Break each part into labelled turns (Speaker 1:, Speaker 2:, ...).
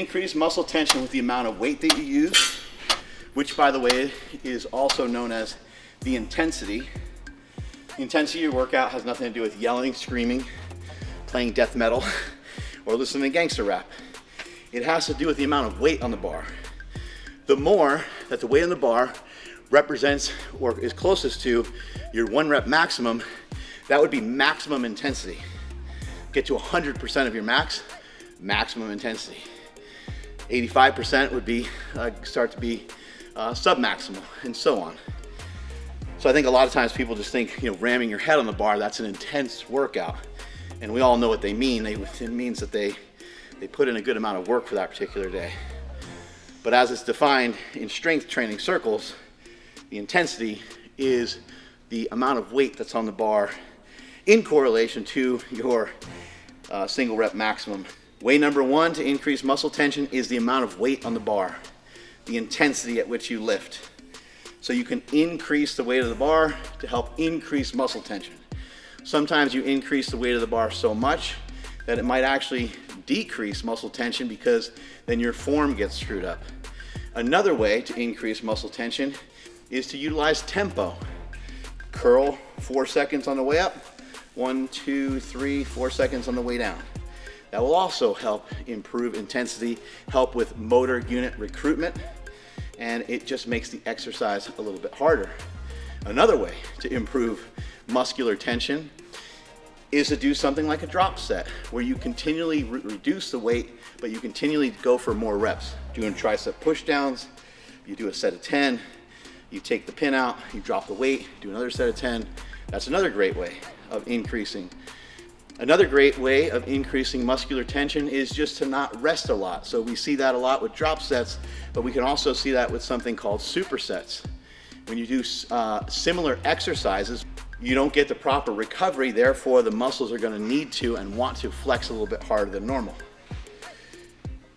Speaker 1: increase muscle tension with the amount of weight that you use, which by the way is also known as the intensity. The intensity of your workout has nothing to do with yelling, screaming, playing death metal, or listening to gangster rap. It has to do with the amount of weight on the bar. The more that the weight on the bar represents or is closest to your 1 rep maximum, that would be maximum intensity. Get to 100% of your maximum intensity. 85% would be start to be submaximal, and so on. So I think a lot of times people just think, ramming your head on the bar, that's an intense workout. And we all know what they mean. It means that they put in a good amount of work for that particular day. But as it's defined in strength training circles, the intensity is the amount of weight that's on the bar in correlation to your single rep maximum. Way number 1 to increase muscle tension is the amount of weight on the bar, the intensity at which you lift. So you can increase the weight of the bar to help increase muscle tension. Sometimes you increase the weight of the bar so much that it might actually decrease muscle tension because then your form gets screwed up. Another way to increase muscle tension is to utilize tempo. Curl 4 seconds on the way up, 1, 2, 3, 4 seconds on the way down. That will also help improve intensity, help with motor unit recruitment, and it just makes the exercise a little bit harder. Another way to improve muscular tension is to do something like a drop set, where you continually reduce the weight, but you continually go for more reps. Doing tricep push downs, you do a set of 10, you take the pin out, you drop the weight, do another set of 10. That's another great way of increasing. Another great way of increasing muscular tension is just to not rest a lot. So we see that a lot with drop sets, but we can also see that with something called supersets. When you do similar exercises, you don't get the proper recovery, therefore the muscles are going to need to and want to flex a little bit harder than normal.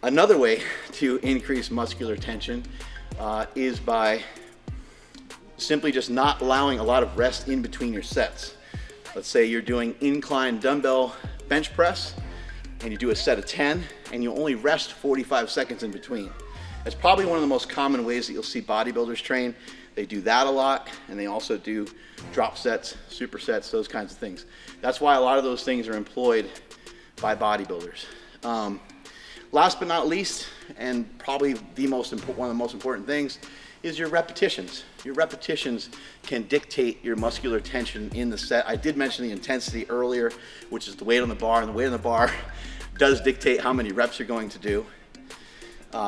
Speaker 1: Another way to increase muscular tension is by simply just not allowing a lot of rest in between your sets. Let's say you're doing incline dumbbell bench press and you do a set of 10 and you only rest 45 seconds in between. That's probably one of the most common ways that you'll see bodybuilders train. They do that a lot, and they also do drop sets, supersets, those kinds of things. That's why a lot of those things are employed by bodybuilders. Last but not least, and probably one of the most important things, is your repetitions. Your repetitions can dictate your muscular tension in the set. I did mention the intensity earlier, which is the weight on the bar, and the weight on the bar does dictate how many reps you're going to do.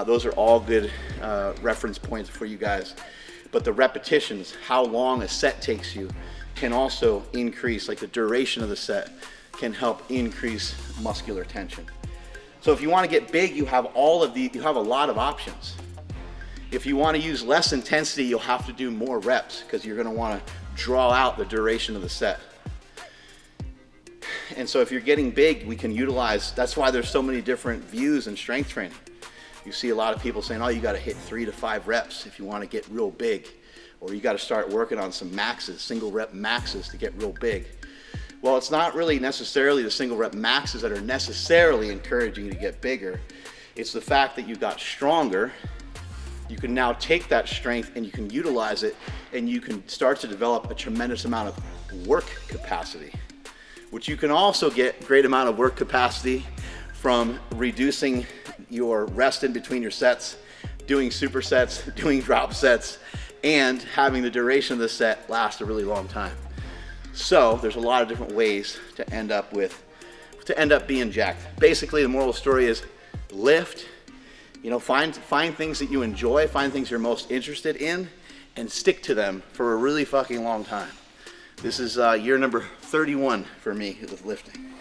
Speaker 1: Those are all good reference points for you guys. But the repetitions, how long a set takes you, can also increase, like the duration of the set can help increase muscular tension. So if you want to get big, you have a lot of options. If you want to use less intensity, you'll have to do more reps because you're going to want to draw out the duration of the set. And so if you're getting big, we can utilize, that's why there's so many different views in strength training. You see a lot of people saying, oh, you got to hit 3 to 5 reps if you want to get real big, or you got to start working on some maxes, single rep maxes to get real big. Well, it's not really necessarily the single rep maxes that are necessarily encouraging you to get bigger. It's the fact that you got stronger. You can now take that strength and you can utilize it, and you can start to develop a tremendous amount of work capacity, which you can also get great amount of work capacity from reducing your rest in between your sets, doing supersets, doing drop sets, and having the duration of the set last a really long time. So there's a lot of different ways to end up being jacked. Basically, the moral of the story is lift, find things that you enjoy, find things you're most interested in, and stick to them for a really fucking long time. This is year number 31 for me with lifting.